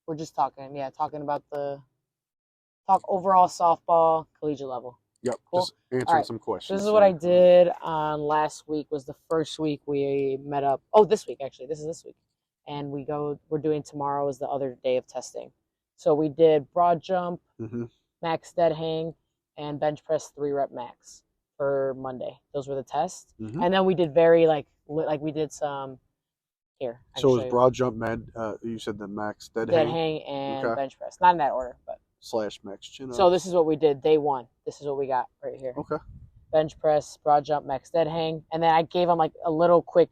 We're just talking, talking about talk overall softball, collegiate level. Yep, Cool. just answering All right. some So questions. this is what I did on last week. Was the first week we met up. Oh, this week actually. This is this week, and we're doing tomorrow is the other day of testing. So we did broad jump, max dead hang, and bench press 3-rep max for Monday. Those were the tests, and then we did very like we did some here. So it was broad jump, you said the max dead hang and bench press, not in that order, but / max chin up. So this is what we did day one. This is what we got right here. Okay. Bench press, broad jump, max dead hang, and then I gave them like a little quick,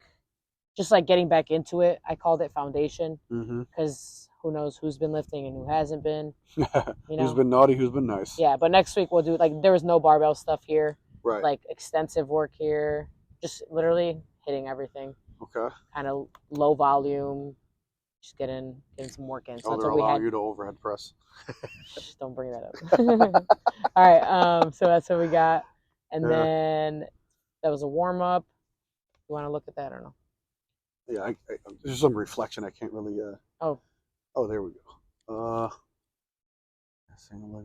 just like getting back into it. I called it foundation because who knows who's been lifting and who hasn't been. You know, who's been naughty, who's been nice. Yeah, but next week we'll do like there was no barbell stuff here. Right. Like extensive work here, just literally hitting everything. Okay. Kind of low volume, just getting some work in. So they're allowing you to overhead press. Don't bring that up. All right. So that's what we got, and then that was a warm up. You want to look at that or no? Yeah, there's some reflection. I can't really. Oh, there we go.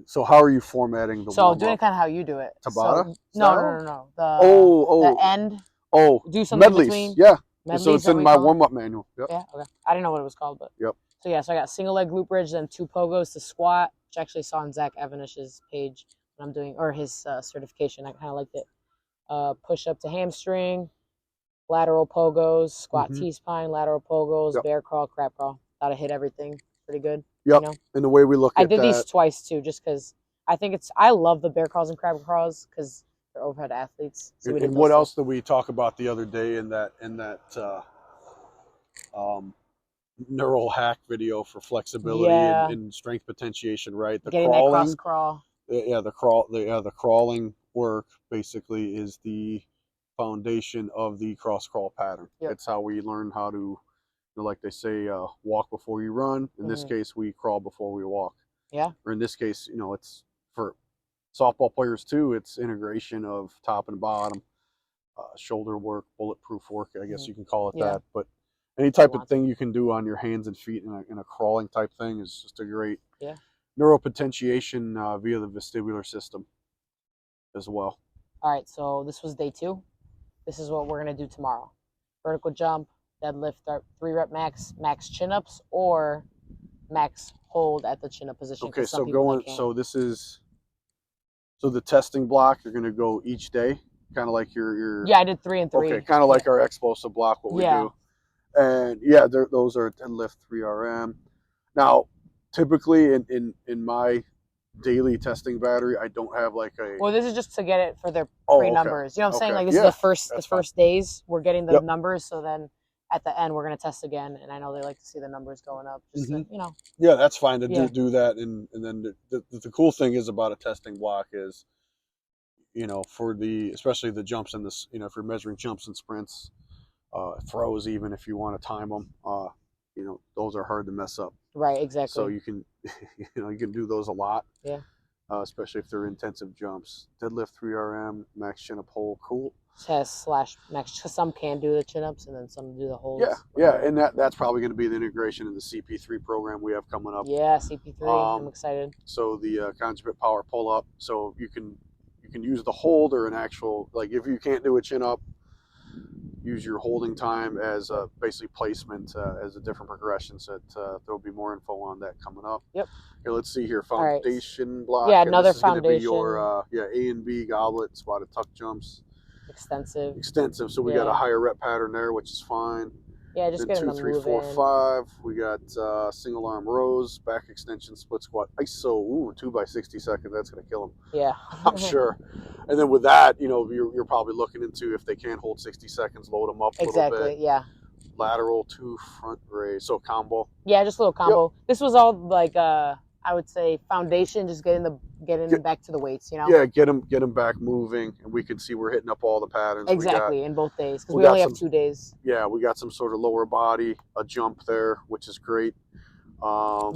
So how are you formatting the? So doing it kind of how you do it. Tabata? So, no. The end. Oh, do something medleys. between. Yeah. Medleys, so it's in my warm up manual. Yep. Yeah. Okay. I didn't know what it was called, but. Yep. So yeah, so I got single leg glute bridge, then 2 pogos to squat, which I actually saw on Zach Evanish's page when I'm doing, or his certification. I kind of liked it. Push up to hamstring, lateral pogos, squat T-spine, lateral pogos, bear crawl, crab crawl. Thought I hit everything pretty good. Yep. You know? And the way we look at I did these twice too, just because I think I love the bear crawls and crab crawls because they're overhead athletes. So and what else did we talk about the other day in that neural hack video for flexibility and strength potentiation, right? The getting crawling, that cross crawl. Yeah, the crawling work basically is the foundation of the cross crawl pattern. Yep. It's how we learn how to, like they say, walk before you run. In this case, we crawl before we walk. Yeah. Or in this case, it's for softball players too. It's integration of top and bottom, shoulder work, bulletproof work. I guess you can call it that, but. Any type of thing you can do on your hands and feet in a crawling type thing is just a great neuropotentiation via the vestibular system as well. All right, so this was day 2. This is what we're going to do tomorrow. Vertical jump, deadlift, 3-rep max chin-ups, or max hold at the chin-up position. Okay, so the testing block, you're going to go each day, kind of like your... Yeah, I did 3 and 3. Okay, kind of like our explosive block, what we do. And those are deadlift 3RM. Now, typically in my daily testing battery, I don't have like a. Well, this is just to get it for their pre-numbers. You know what I'm saying? Like this is the first days we're getting the numbers. So then at the end we're gonna test again, and I know they like to see the numbers going up. Just to, Yeah, that's fine to do that, and then the cool thing is about a testing block is, for especially the jumps in this, if you're measuring jumps and sprints. Throws, even if you want to time them, those are hard to mess up. Right, exactly. So you can, you can do those a lot. Yeah. Especially if they're intensive jumps. Deadlift 3RM, max chin up hold, cool. Chest / max. Some can do the chin ups, and then some do the holds. Yeah, and that's probably going to be the integration in the CP3 program we have coming up. Yeah, CP3. I'm excited. So the conjugate power pull up. So you can use the hold or an actual, like if you can't do a chin up, use your holding time as basically placement as a different progression. So there'll be more info on that coming up. Yep. Okay, let's see here. Foundation block. Yeah, another foundation. Be your A and B goblet, squatted tuck jumps. Extensive. So we got a higher rep pattern there, which is fine. Yeah, just getting them 2, 3, 4, 5. We got single arm rows, back extension, split squat, ISO. 2 by 60 seconds. That's gonna kill them. Yeah, I'm sure. And then with that, you're probably looking into, if they can't hold 60 seconds, load them up a little bit. Yeah. Lateral 2 front raise. So combo. Yeah, just a little combo. Yep. This was all like I would say foundation, just getting them back to the weights, Yeah, get them back moving, and we can see we're hitting up all the patterns. Exactly, in both days, because we only have 2 days. Yeah, we got some sort of lower body, a jump there, which is great. Pull,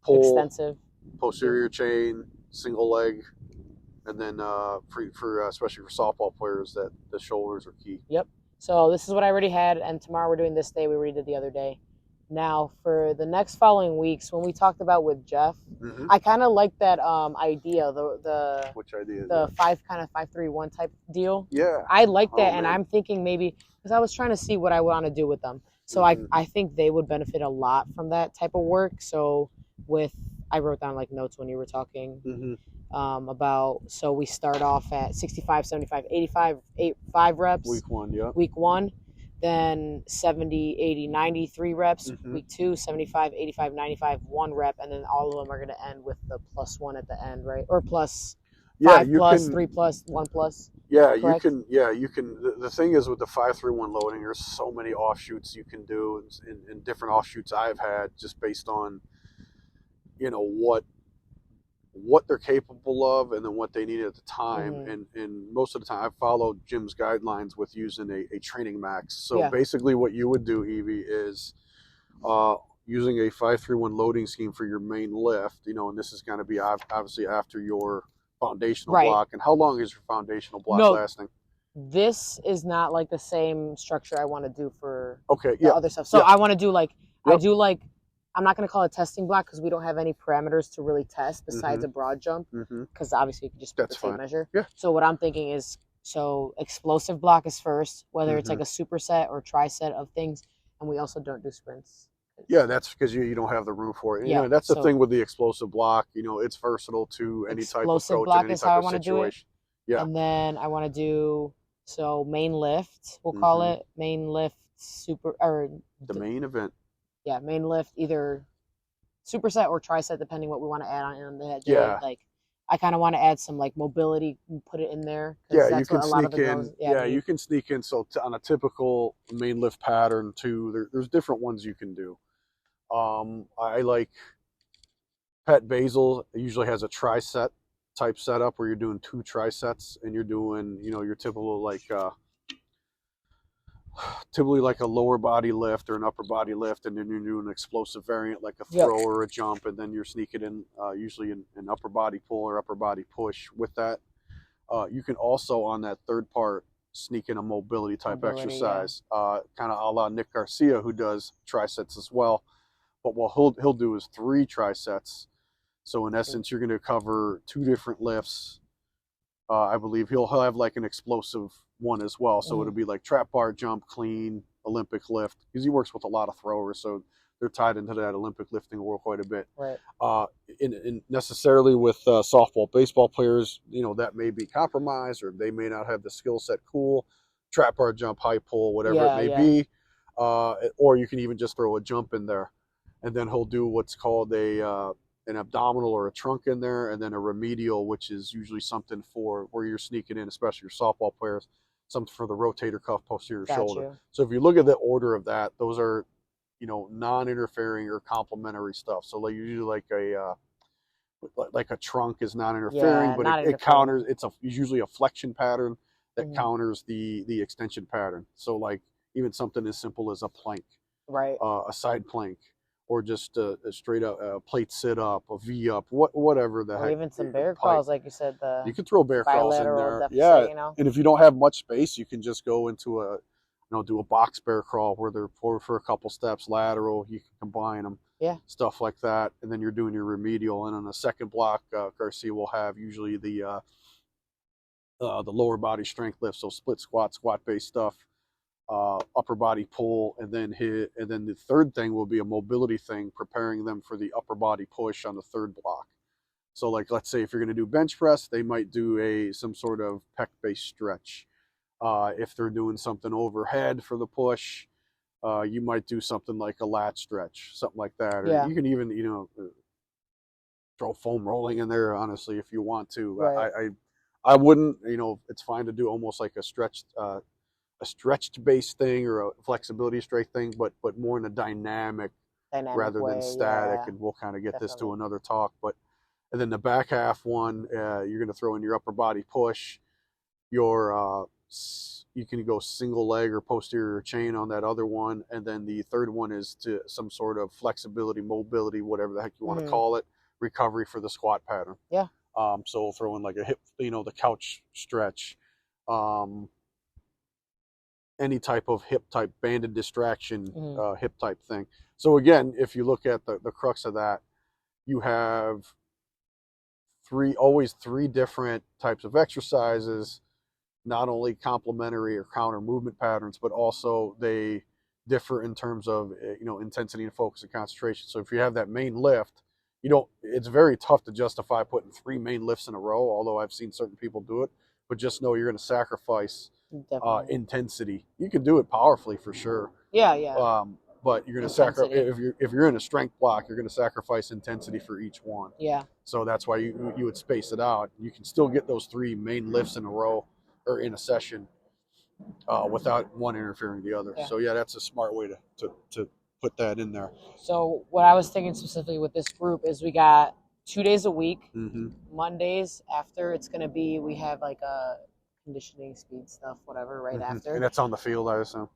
extensive. Posterior chain, single leg, and then for especially for softball players, that the shoulders are key. Yep. So this is what I already had, and tomorrow we're doing this day. We already did the other day. Now for the next following weeks, when we talked about with Jeff, Mm-hmm. I kind of like that idea, the Which idea? The 5-3-1 type deal. Yeah, I like that, and man. I'm thinking maybe because I was trying to see what I want to do with them. So I think they would benefit a lot from that type of work. So I wrote down like notes when you were talking about. So we start off at 65, 75, 85, 5 reps. Week 1, yeah. Week 1. Then 70, 80, 90, 3 reps. Week 2, 75, 85, 95, 1 rep. And then all of them are going to end with the +1 at the end, right? Or plus 5 plus, 3 plus, 1 plus. Yeah, correct? you can. The thing is with the 5-3-1 loading, there's so many offshoots you can do, and different offshoots I've had just based on, what they're capable of and then what they need at the time. And most of the time I followed Jim's guidelines with using a training max. So basically what you would do, Evie, is using a 5-3-1 loading scheme for your main lift, and this is going to be obviously after your foundational block. And how long is your foundational block lasting? This is not like the same structure I want to do for the other stuff. So I want to do I'm not going to call it testing block because we don't have any parameters to really test besides a broad jump, because obviously you can just put the tape measure. So what I'm thinking is, explosive block is first, whether it's like a superset or tri-set of things, and we also don't do sprints. Yeah, that's because you don't have the room for it. Yeah, that's the thing with the explosive block. It's versatile to any type of approach in any type of situation. Yeah, and then I want to do main lift. We'll call it main lift the main event. Yeah, main lift, either superset or tri-set, depending what we want to add on the head. Like, I kind of want to add some like mobility and put it in there. Yeah, you can sneak in. You can sneak in. So on a typical main lift pattern too, there's different ones you can do. I like Pat Basil usually has a tri-set type setup where you're doing 2 tri-sets and you're doing, your typical typically like a lower body lift or an upper body lift, and then you're doing an explosive variant like a throw or a jump, and then you're sneaking in usually an upper body pull or upper body push with that. You can also on that third part sneak in a mobility type exercise, kind of a la Nick Garcia, who does tri-sets as well. But what he'll do is 3 tri-sets. So in essence, you're going to cover 2 different lifts. I believe he'll have like an explosive one as well. So it'll be like trap bar, jump, clean, Olympic lift, because he works with a lot of throwers. So they're tied into that Olympic lifting world quite a bit. Right. In necessarily with softball, baseball players, that may be compromised, or they may not have the skill set. Cool. Trap bar, jump, high pull, whatever it may be. Or you can even just throw a jump in there. And then he'll do what's called an abdominal or a trunk in there, and then a remedial, which is usually something for where you're sneaking in, especially your softball players, something for the rotator cuff, posterior shoulder. So if you look at the order of that, those are, non-interfering or complementary stuff. So like usually like a trunk is non-interfering, but it counters. It's usually a flexion pattern that counters the extension pattern. So like even something as simple as a plank, a side plank, or just a straight up plate sit up, a V up, whatever the heck. Or even some bear crawls, like you said. You can throw bear crawls in there. And if you don't have much space, you can just go into do a box bear crawl where they're forward for a couple steps, lateral. You can combine them, stuff like that. And then you're doing your remedial. And on the second block, Garcia will have usually the lower body strength lift, so split squat based stuff. Upper body pull, and then the third thing will be a mobility thing, preparing them for the upper body push on the third block. So like, let's say if you're going to do bench press, they might do some sort of pec based stretch. If they're doing something overhead for the push, you might do something like a lat stretch, something like that. Or you can even, throw foam rolling in there, honestly, if you want to. I wouldn't, it's fine to do almost like a stretched based thing or a flexibility strength thing, but more in a dynamic rather than static. And we'll kind of get this to another talk. And then the back half one, you're going to throw in your upper body push, you can go single leg or posterior chain on that other one. And then the third one is to some sort of flexibility, mobility, whatever the heck you want to call it, recovery for the squat pattern. So we'll throw in like a hip, the couch stretch, any type of hip type banded distraction, hip type thing. So again, if you look at the crux of that, you have always three different types of exercises, not only complementary or counter movement patterns, but also they differ in terms of intensity and focus and concentration. So if you have that main lift, it's very tough to justify putting three main lifts in a row, although I've seen certain people do it. But just know you're going to sacrifice intensity. You can do it powerfully for sure. Yeah. But you're going to sacrifice if you're in a strength block, you're going to sacrifice intensity for each one. Yeah. So that's why you would space it out. You can still get those three main lifts in a row or in a session without one interfering with the other. Yeah. So yeah, that's a smart way to put that in there. So what I was thinking specifically with this group is we got 2 days a week. Mm-hmm. Mondays after it's going to be, we have like a conditioning, speed stuff, whatever, right after. And that's on the field, I assume?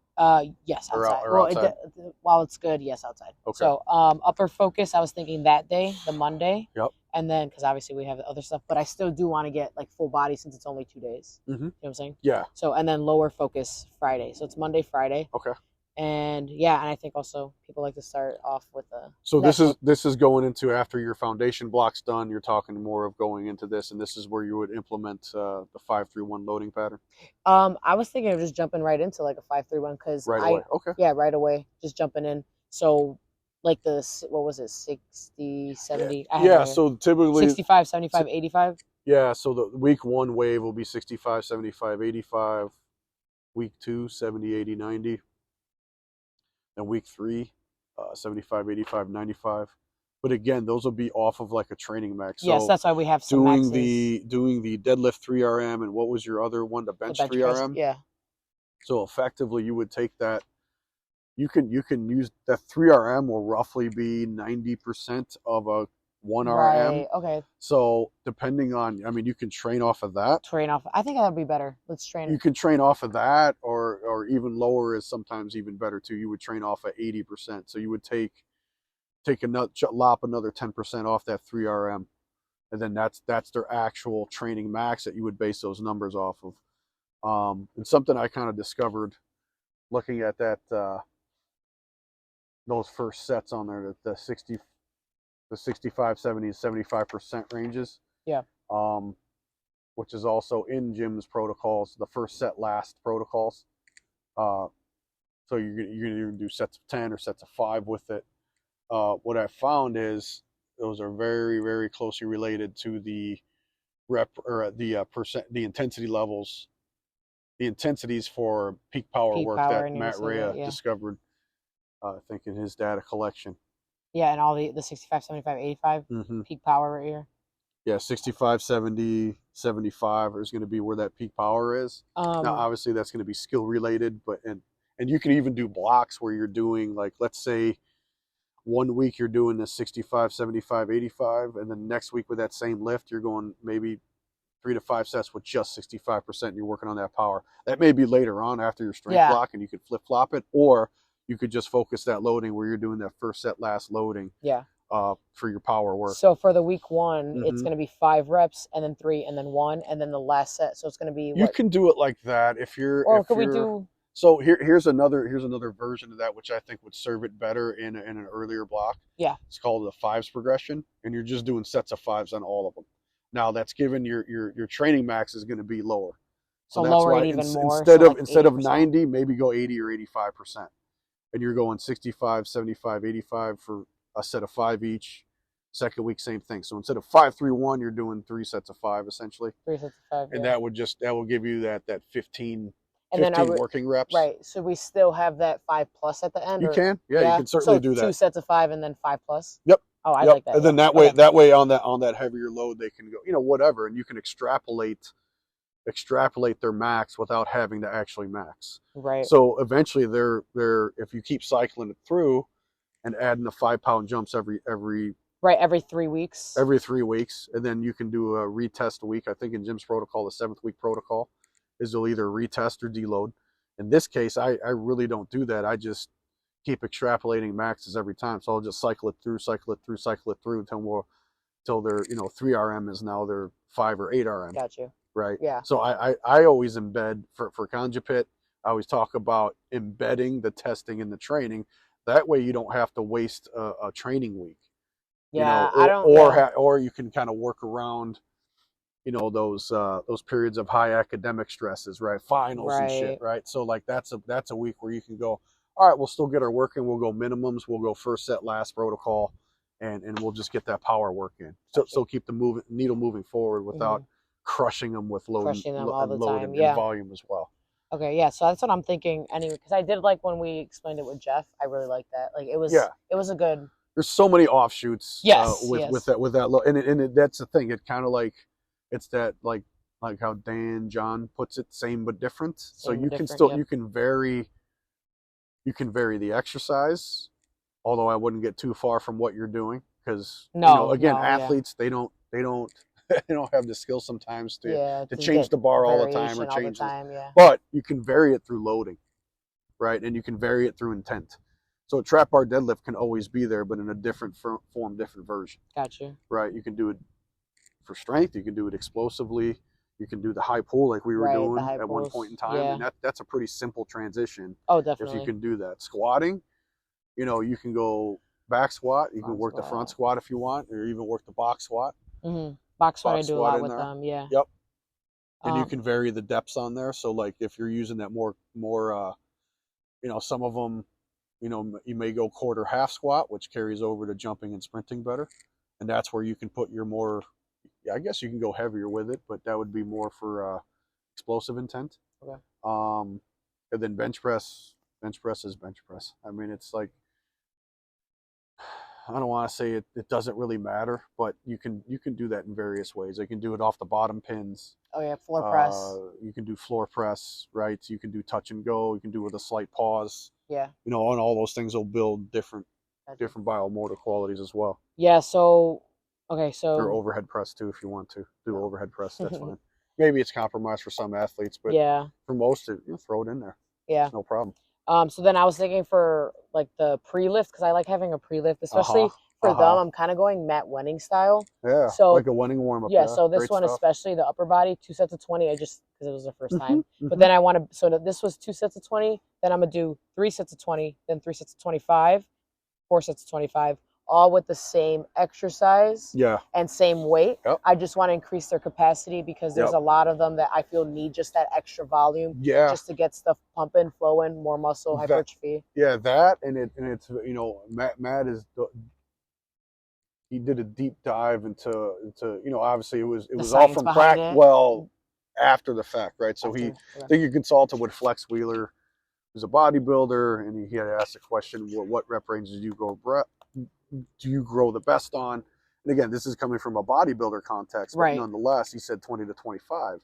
Yes, outside. Or outside? While it's good, yes, outside. Okay. So upper focus, I was thinking that day, the Monday. Yep. And then, because obviously we have other stuff, but I still do want to get like full body since it's only 2 days. Mm-hmm. You know what I'm saying? Yeah. So, and then lower focus Friday. So it's Monday, Friday. Okay. And yeah, and I think also people like to start off with a. So this is going into after your foundation block's done. You're talking more of going into this, and this is where you would implement the 5-3-1 loading pattern. I was thinking of just jumping right into like a 5-3-1 because right away. Okay. Yeah, right away, just jumping in. So like what was it, 60, 70? Yeah. So typically 65, 75, 85. Yeah. So the week 1 wave will be 65, 75, 85. Week 2, 70, 80, 90. And week 3, 75, 85, 95. But again, those will be off of like a training max. So yes, that's why we have some doing the deadlift 3RM, and what was your other one? The bench 3RM. Yeah. So effectively, you would take that. You can use that 3RM will roughly be 90% of a 1RM. Right. Okay. So depending on, you can train off of that. I think that would be better. Let's train. You can train off of that, or even lower is sometimes even better too. You would train off at 80%. So you would take lop another 10% off that 3RM, and then that's their actual training max that you would base those numbers off of. And something I kind of discovered looking at that those first sets on there, the 65, 70, 75% ranges. Yeah. Which is also in Jim's protocols, the first set last protocols. So you're gonna do sets of 10 or sets of 5 with it. What I found is those are very, very closely related to the rep or the intensity levels, the intensities for peak power work that Matt Rea discovered, I think, in his data collection. Yeah, and all the 65, 75, 85 peak power right here. Yeah, 65, 70, 75 is going to be where that peak power is. Now, obviously, that's going to be skill related, but and you can even do blocks where you're doing, like, let's say 1 week you're doing the 65, 75, 85, and then next week with that same lift, you're going maybe 3 to 5 sets with just 65%, and you're working on that power. That may be later on after your strength block, and you could flip-flop it, or you could just focus that loading where you're doing that first set last loading. Yeah. For your power work. So for the week 1, it's going to be 5 reps and then 3 and then 1 and then the last set. So it's going to be You can do it like that if you're. Or could we do? So here's another version of that which I think would serve it better in an earlier block. Yeah. It's called the 5s progression, and you're just doing sets of 5s on all of them. Now that's given your training max is going to be lower. So that's lower it even more. Instead of 90, maybe go 80 or 85%, and you're going 65, 75, 85 for a set of 5 each. Second week, same thing. So instead of 5-3-1, you're doing 3 sets of 5 essentially. 3 sets of 5. And that will give you that 15 working reps. Right. So we still have that 5+ at the end. You can. Yeah, you can certainly do that. 2 sets of 5 and then 5+. Yep. Oh, I like that. And then that way on that heavier load they can go, whatever, and you can extrapolate their max without having to actually max. Right. So eventually they're if you keep cycling it through and adding the 5-pound jumps every 3 weeks. Every 3 weeks, and then you can do a retest a week. I think in Jim's protocol, the 7th week protocol is they'll either retest or deload. In this case, I really don't do that. I just keep extrapolating maxes every time. So I'll just cycle it through until their 3RM is now their 5 or 8RM. Got you. Right. Yeah. So I always embed for Conjupit. I always talk about embedding the testing in the training. That way you don't have to waste a training week. Yeah, you know, I don't. or you can kind of work around, you know, those periods of high academic stresses, right? Finals and shit, Right. right? So like that's a week where you can go, all right, we'll still get our work in. We'll go minimums. We'll go first set, last protocol, and we'll just get that power work in. So Gotcha. so keep the needle moving forward without crushing them with Crushing them all the load time. and Yeah. volume as well. Okay. Yeah. So that's what I'm thinking anyway. Because I did like when we explained it with Jeff. I really liked that. Like it Yeah. was a good. There's so many offshoots. Yes. With yes. with that low, and that's the thing. It kind of like it's that like how Dan John puts it, same but different. So Same you but can different, still yep. you can vary the exercise, although I wouldn't get too far from what you're doing because No, you know, again, no, yeah. athletes they don't they don't have the skill sometimes to to change get the bar all the time or variation all the change time, yeah. but you can vary it through loading, right? And you can vary it through intent. So a trap bar deadlift can always be there, but in a different form, different version. Gotcha. Right? You can do it for strength. You can do it explosively. You can do the high pull like we were Right, the doing high at one pulls, point in time, yeah. and that's a pretty simple transition Oh, if definitely. you can do that. Squatting, you know, you can go back squat. You can Front work the squat. front squat if you want, or even work the box squat. Box squat I do a lot in with there. them, yeah. Yep. And you can vary the depths on there. So like if you're using that more you know, some of them, you know, you may go quarter half squat, which carries over to jumping and sprinting better. And that's where you can put your more, yeah, I guess you can go heavier with it, but that would be more for explosive intent. Okay. And then bench press is bench press. I mean, it's like, I don't want to say it doesn't really matter, but you can do that in various ways. You can do it off the bottom pins. Oh yeah, floor press. You can do floor press, right? You can do touch and go. You can do with a slight pause. Yeah. You know, and all those things will build different biomotor qualities as well. Yeah. So okay, so or overhead press too if you want to do overhead press. That's fine. Maybe it's compromised for some athletes, but yeah, for most, you throw it in there. Yeah, no problem. So then I was thinking for like the pre-lift, because I like having a pre-lift, especially for them. I'm kind of going Matt Wenning style. Yeah, so like a Wenning warm-up. Yeah, so this one, especially the upper body, 2 sets of 20. I just, because it was the first time. But then I want to, so this was 2 sets of 20. Then I'm going to do 3 sets of 20, then 3 sets of 25, 4 sets of 25, all with the same exercise. Yeah. And same weight. Yep. I just want to increase their capacity because there's a lot of them that I feel need just that extra volume. Yeah. Just to get stuff pumping, flowing, more muscle, hypertrophy. Yeah, that and it's you know, Matt is he did a deep dive into you know, obviously it was all from practice. Well, after the fact, right? So I think he consulted with Flex Wheeler, who's a bodybuilder, and he had asked a question: what rep ranges do you grow the best on? And again, this is coming from a bodybuilder context, but nonetheless, he said 20 to 25.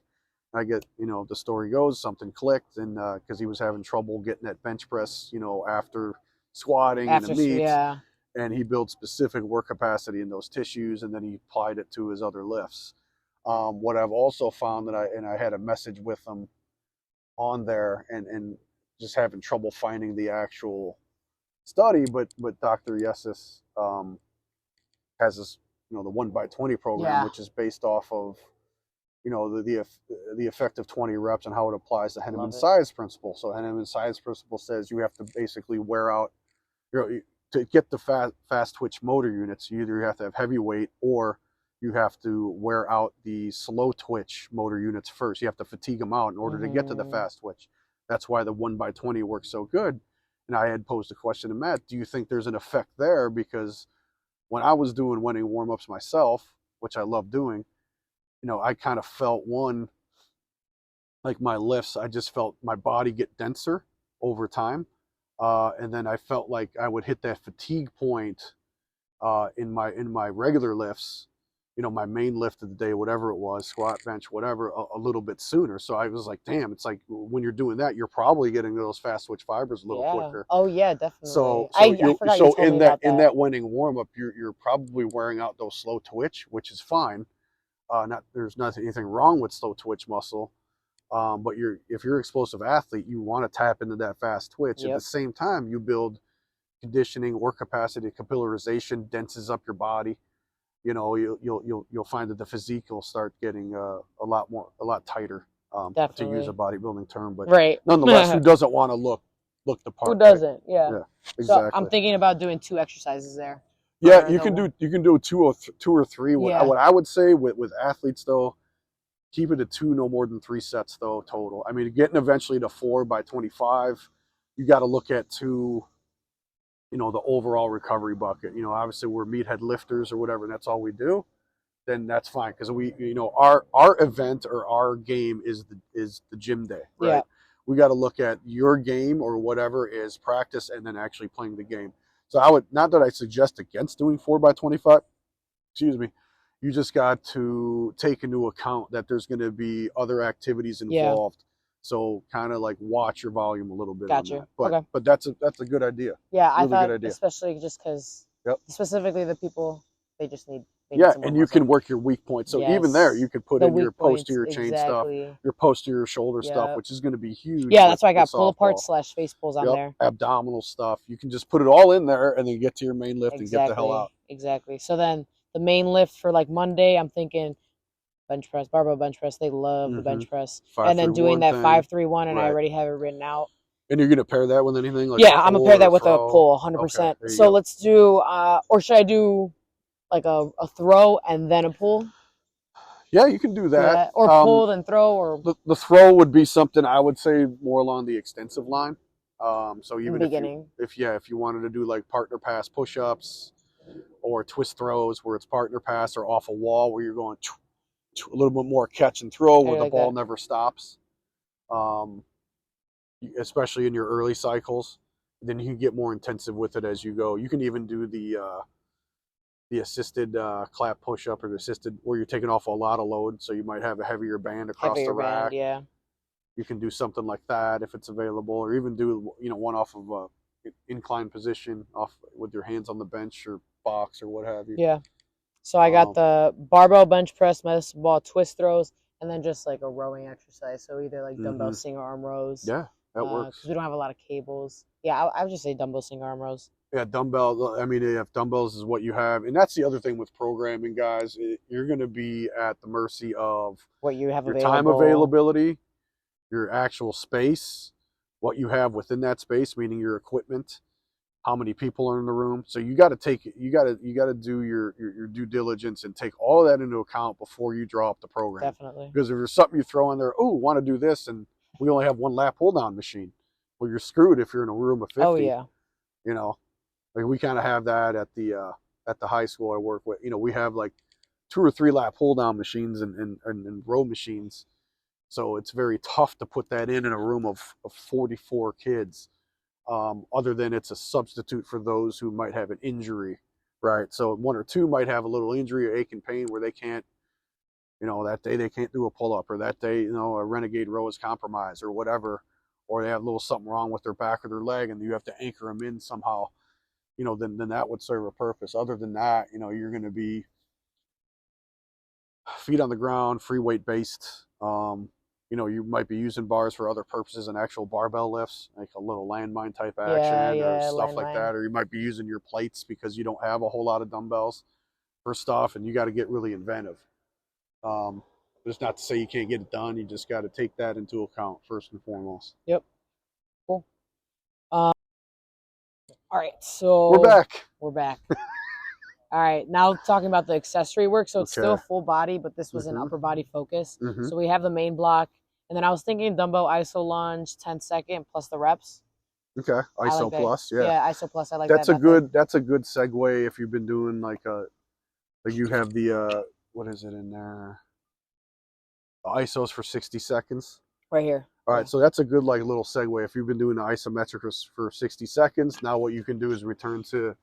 I get, you know, the story goes, something clicked, and because he was having trouble getting that bench press, you know, after squatting and the meet. Yeah. And he built specific work capacity in those tissues, and then he applied it to his other lifts. What I've also found that I had a message with him on there, and just having trouble finding the actual study, but Dr. Yesus has this, you know, the 1x20 program, which is based off of, you know, the effective 20 reps and how it applies to Henneman size principle. So Henneman size principle says you have to basically wear out, you know, to get the fast twitch motor units, you either have to have heavy weight or you have to wear out the slow twitch motor units first. You have to fatigue them out in order to get to the fast twitch. That's why the 1x20 works so good. And I had posed a question to Matt, do you think there's an effect there? Because when I was doing Wenning warm-ups myself, which I love doing, you know, I kind of felt like my lifts, I just felt my body get denser over time. And then I felt like I would hit that fatigue point in my regular lifts, you know, my main lift of the day, whatever it was, squat, bench, whatever, a little bit sooner. So I was like, damn, it's like when you're doing that, you're probably getting those fast twitch fibers a little quicker. Oh yeah, definitely. So I forgot you told me about that. In that Wenning warm up, you're probably wearing out those slow twitch, which is fine. There's anything wrong with slow twitch muscle. But if you're an explosive athlete, you want to tap into that fast twitch. At the same time, you build conditioning, work capacity, capillarization, denses up your body. You know, you'll find that the physique will start getting a lot tighter. To use a bodybuilding term, but nonetheless, who doesn't want to look look the part. Who doesn't? Yeah. Exactly. So I'm thinking about doing 2 exercises there. Yeah, you can do two or three. Yeah. What I would say with athletes though, keep it to 2, no more than 3 sets though total. I mean, getting eventually to 4 by 25, you got to look at 2. You know, the overall recovery bucket. You know, obviously we're meathead lifters or whatever, and that's all we do. Then that's fine because we, you know, our event or our game is the gym day, right? Yeah. We got to look at your game or whatever is practice and then actually playing the game. So I would, not that I suggest against doing 4 by 25. Excuse me. You just got to take into account that there's going to be other activities involved. Yeah. So kind of like watch your volume a little bit. Got you. But that's a good idea. Yeah, really I thought good idea. Especially just because specifically the people, they just need. And you can work your weak points. So even there, you could put in your posterior chain stuff, your posterior shoulder stuff, which is going to be huge. Yeah, that's why I got pull apart / face pulls on there. Abdominal stuff. You can just put it all in there and then get to your main lift and get the hell out. Exactly. So then the main lift for like Monday, I'm thinking bench press, barbell bench press. They love the bench press. And then doing that 5-3-1, and I already have it written out. And you're going to pair that with anything? Like I'm going to pair that with a pull, 100%. Okay, so let's do, or should I do like a throw and then a pull? Yeah, you can do that. Or pull then throw, or the throw would be something I would say more along the extensive line. So even if you wanted to do like partner pass push-ups or twist throws where it's partner pass or off a wall where you're going a little bit more catch and throw where the ball never stops, especially in your early cycles. Then you can get more intensive with it as you go. You can even do the assisted clap push-up or the assisted where you're taking off a lot of load, so you might have a heavier band across the rack. Yeah. You can do something like that if it's available, or even do one off of a incline position off with your hands on the bench or box or what have you. Yeah. So I got the barbell bench press, medicine ball twist throws, and then just like a rowing exercise. So either like dumbbell single arm rows. Yeah, that works. Because we don't have a lot of cables. Yeah, I would just say dumbbell single arm rows. Yeah, dumbbell. I mean, if dumbbells is what you have, and that's the other thing with programming, guys. You're going to be at the mercy of what you have your time availability, your actual space, what you have within that space, meaning your equipment, how many people are in the room. So you got to do your due diligence and take all of that into account before you draw up the program. Definitely. Because if there's something you throw in there, want to do this, and we only have one lat pull down machine, well, you're screwed if you're in a room of 50. Oh yeah. You know. Like we kind of have that at the high school I work with. You know, we have like 2 or 3 lat pull down machines and row machines. So it's very tough to put that in a room of 44 kids. Other than it's a substitute for those who might have an injury, right? So 1 or 2 might have a little injury or ache and pain where they can't, that day they can't do a pull up, or that day, a renegade row is compromised or whatever, or they have a little something wrong with their back or their leg and you have to anchor them in somehow. Then that would serve a purpose. Other than that, you're going to be feet on the ground, free weight based. You might be using bars for other purposes and actual barbell lifts, like a little landmine type action or stuff like that. Or you might be using your plates because you don't have a whole lot of dumbbells for stuff, and you got to get really inventive. It's not to say you can't get it done. You just got to take that into account first and foremost. Yep. Cool. All right, so we're back. All right, now talking about the accessory work. So it's still full body, but this was an upper body focus. So we have the main block, and then I was thinking dumbbell iso lunge 10-second plus the reps. Okay, iso plus, yeah, iso plus. I like that's that. That's a good segue if you've been doing like you have the what is it in there? The isos for 60 seconds. Right here. All right, so that's a good little segue. If you've been doing the isometric for 60 seconds, now what you can do is return to,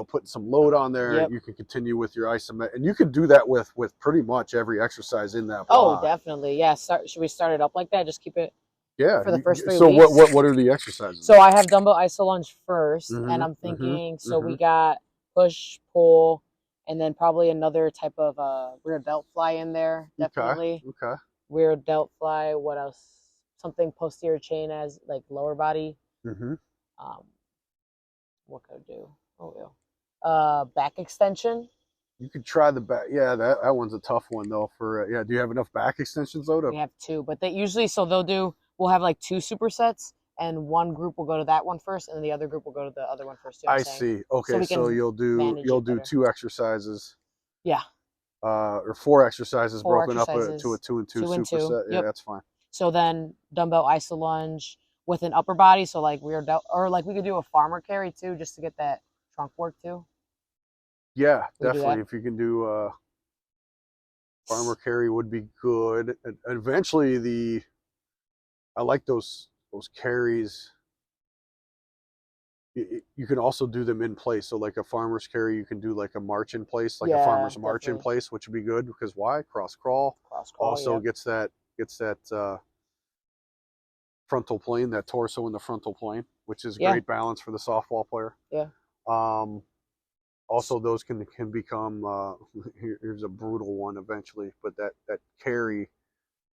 putting some load on there. Yep. You can continue with your isometric, and you can do that with pretty much every exercise in that block. Oh, definitely, yeah. Should we start it up like that? Just keep it. Yeah. For the first 3 so weeks. what are the exercises? So I have dumbbell iso lunge first, and I'm thinking. So we got push, pull, and then probably another type of rear delt fly in there. Definitely. Okay. Rear delt fly. What else? Something posterior chain as like lower body. What could I do? Back extension. You could try the back. Yeah, that one's a tough one though. Do you have enough back extensions though? We have 2, but they usually we'll have like 2 supersets, and one group will go to that one first, and then the other group will go to the other one first. You know what I I'm saying? see. Okay, so you'll do 2 exercises. Yeah. Or 4 exercises 4 broken exercises, up to a 2 and 2 2 and 2. superset. Yeah, Yep. that's fine. So then dumbbell iso lunge with an upper body, so like rear delt, or like we could do a farmer carry too, just to get that trunk work too. Yeah, definitely. If you can do farmer carry would be good. And eventually I like those carries. You can also do them in place. So like a farmer's carry, you can do like a march in place, like a farmer's march in place, which would be good because why? Cross crawl also gets that frontal plane, that torso in the frontal plane, which is great balance for the softball player. Yeah. Also, those can become here's a brutal one eventually, but that carry,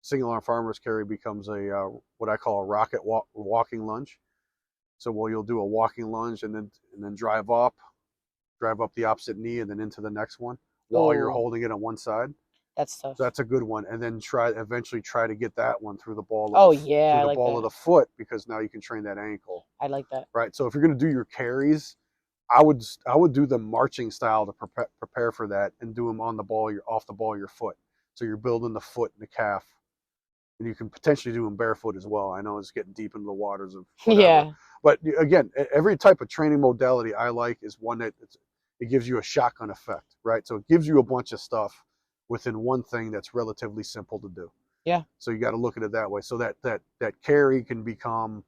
single arm farmer's carry, becomes a what I call a rocket walking lunge. So you'll do a walking lunge and then drive up the opposite knee and then into the next one while you're holding it on one side. That's tough. So that's a good one. And then eventually try to get that one through the ball. Of the foot, because now you can train that ankle. I like that. Right. So if you're going to do your carries, I would do the marching style to prepare for that, and do them on the ball. You're off the ball, your foot. So you're building the foot and the calf, and you can potentially do them barefoot as well. I know it's getting deep into the waters of whatever. Yeah. But again, every type of training modality I like is one that it gives you a shotgun effect, right? So it gives you a bunch of stuff within one thing that's relatively simple to do. Yeah. So you got to look at it that way. So that carry can become,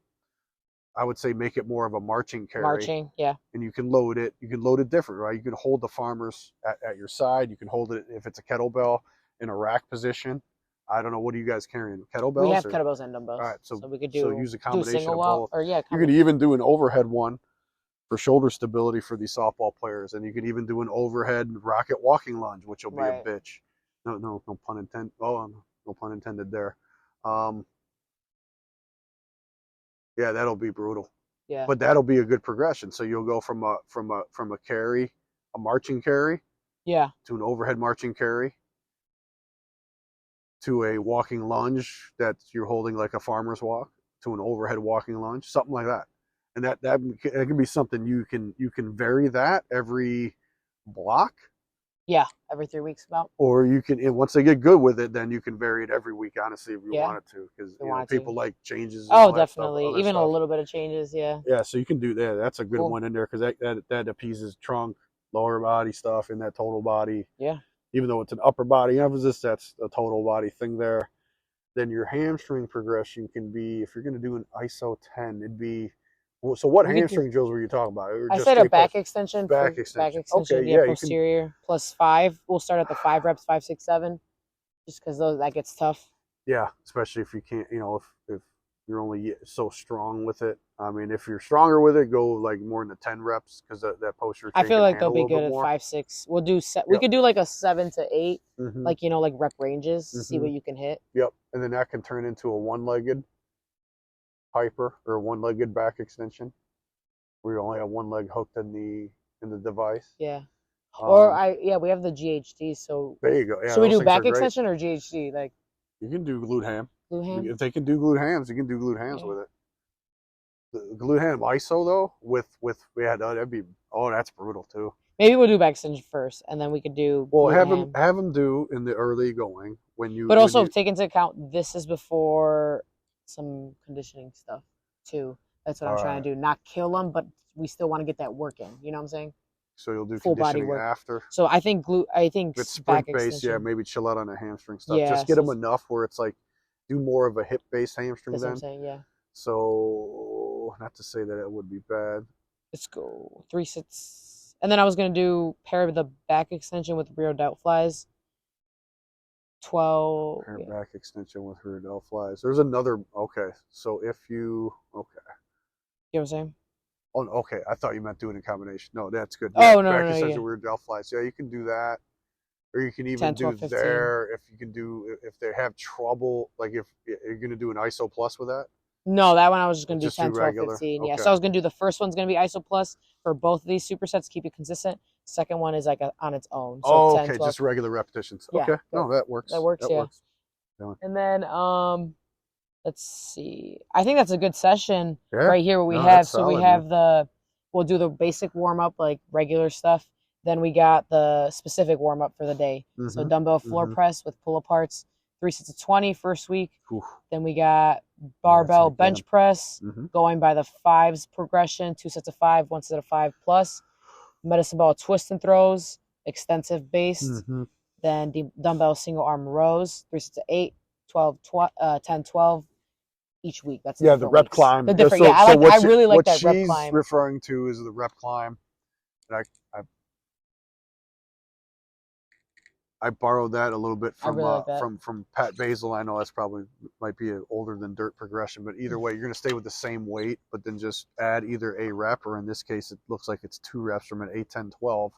I would say, make it more of a marching carry. Marching, yeah. And you can load it. You can load it different, right? You can hold the farmers at your side. You can hold it if it's a kettlebell in a rack position. I don't know. What are you guys carrying? Kettlebells? We have kettlebells and dumbbells. All right, so we could use a combination of both. You could even do an overhead one for shoulder stability for these softball players, and you could even do an overhead rocket walking lunge, which will be a bitch. No pun intended. Oh, no pun intended there. Yeah, that'll be brutal. Yeah. But that'll be a good progression. So you'll go from a carry, a marching carry, to an overhead marching carry, to a walking lunge that you're holding like a farmer's walk, to an overhead walking lunge, something like that. And that can be something you can vary that every block. Yeah, every 3 weeks about. Or you can, once they get good with it, then you can vary it every week, honestly, if you wanted to, because people like changes. Oh, definitely. Even a little bit of changes, yeah. Yeah, so you can do that. That's a good one in there, because that appeases trunk, lower body stuff in that total body. Yeah. Even though it's an upper body emphasis, that's a total body thing there. Then your hamstring progression can be, if you're going to do an ISO 10, it'd be, so what hamstring drills were you talking about? I said a back extension. Back extension. Okay, yeah, posterior plus 5. We'll start at the 5 reps, 5, 6, 7, just because that gets tough. Yeah, especially if you can't, if you're only so strong with it. I mean, if you're stronger with it, go like more in the 10 reps, because that posterior chain, I feel like they'll be good at 5, 6. We'll do we could do like a 7 to 8, like like rep ranges, see what you can hit. Yep, and then that can turn into a one-legged hyper or a one-legged back extension, where you only have one leg hooked in the device. Yeah. Or we have the GHD. So there you go. Yeah, should we do back extension or GHD? Like, you can do glute ham. Glute ham. If they can do glute hams, you can do glute hams with it. The glute ham ISO though, that'd be that's brutal too. Maybe we'll do back extension first, and then we could do. Well, have them do in the early going when you. But also take into account this is before some conditioning stuff too. That's what I'm trying to do. Not kill them, but we still want to get that work in. You know what I'm saying? So you'll do full body work after. So I think with sprint base, maybe chill out on the hamstring stuff. Just get them enough where it's like do more of a hip based hamstring. That's what I'm saying. Yeah. So not to say that it would be bad. Let's go 3 sets, and then I was gonna pair the back extension with rear delt flies. 12. Pair back extension with rear delt flies. There's another. Okay, so if you You know what I'm saying? Oh, okay. I thought you meant doing a combination. No, that's good. Yeah, no, back extension, rear delt flies. Yeah, you can do that, or you can even 10, do 12, 15. there. If they have trouble, like if you're gonna do an ISO plus with that. No, that one I was just gonna do 10, 12, regular. 15. Okay. Yeah, so I was gonna do the first one's gonna be ISO plus for both of these supersets, keep it consistent. Second one is like on its own. So 10, 12. Just regular repetitions. Yeah, okay, no, that works. That works. Yeah. Works. And then let's see. I think that's a good session right here. What we No, have, that's so we solid, have man. we'll do the basic warm up, like regular stuff. Then we got the specific warm up for the day. So dumbbell floor press with pull aparts, 3 sets of 20 first week. Oof. Then we got barbell bench press, going by the 5s progression, 2 sets of 5, 1 set of 5 plus. Medicine ball twist and throws, extensive based. Then dumbbell single arm rows, 3 sets of 8, 12, 10, 12 each week. That's the rep weeks. climb. The different, I really like that rep climb. What she's referring to is the rep climb. And I borrowed that a little bit from from Pat Basil. I know that's probably might be an older than dirt progression, but either way, you're going to stay with the same weight, but then just add either a rep, or in this case, it looks like it's 2 reps from an 8, 10, 12.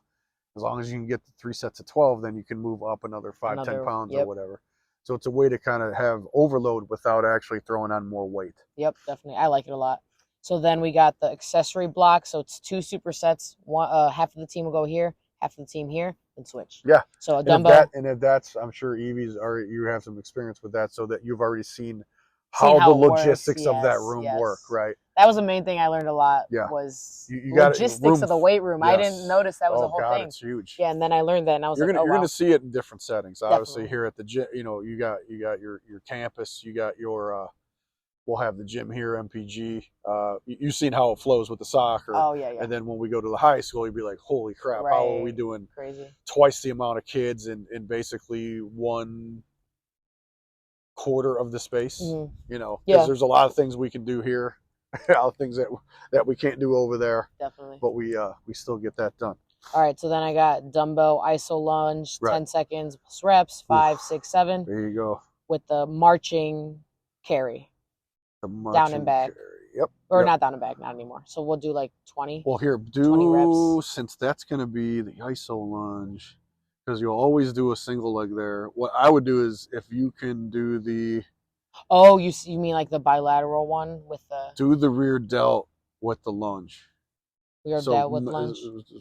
As long as you can get the 3 sets of 12, then you can move up another 5, 10 pounds or whatever. So it's a way to kind of have overload without actually throwing on more weight. Yep, definitely. I like it a lot. So then we got the accessory block. So it's 2 supersets. Half of the team will go here, half of the team here, and switch. Yeah. So a dumbbell. And if that's, I'm sure Evie's already, you have some experience with that, so that you've already seen how the logistics of that room work, right? That was the main thing I learned a lot. Was logistics of the weight room. I didn't notice that was a whole thing. It's huge. Yeah, and then I learned that, and I was you're going to see it in different settings. Definitely. Obviously, here at the gym, you got your campus, you got your. We'll have the gym here, MPG. You've seen how it flows with the soccer. Oh, yeah. And then when we go to the high school, you'd be like, holy crap, how are we doing crazy twice the amount of kids in basically 1/4 of the space? Because there's a lot of things we can do here, a lot of things that we can't do over there. Definitely. But we still get that done. All right, so then I got dumbbell iso lunge, 10 seconds plus reps, 5, 6, 7. There you go. With the marching carry. Down and back. Yep. Or not down and back, not anymore. So we'll do like 20. Well, here, 20 reps. Since that's going to be the iso lunge, because you'll always do a single leg there. What I would do is, if you can do the... Oh, you mean like the bilateral one with the... Do the rear delt with the lunge. Rear delt with lunge?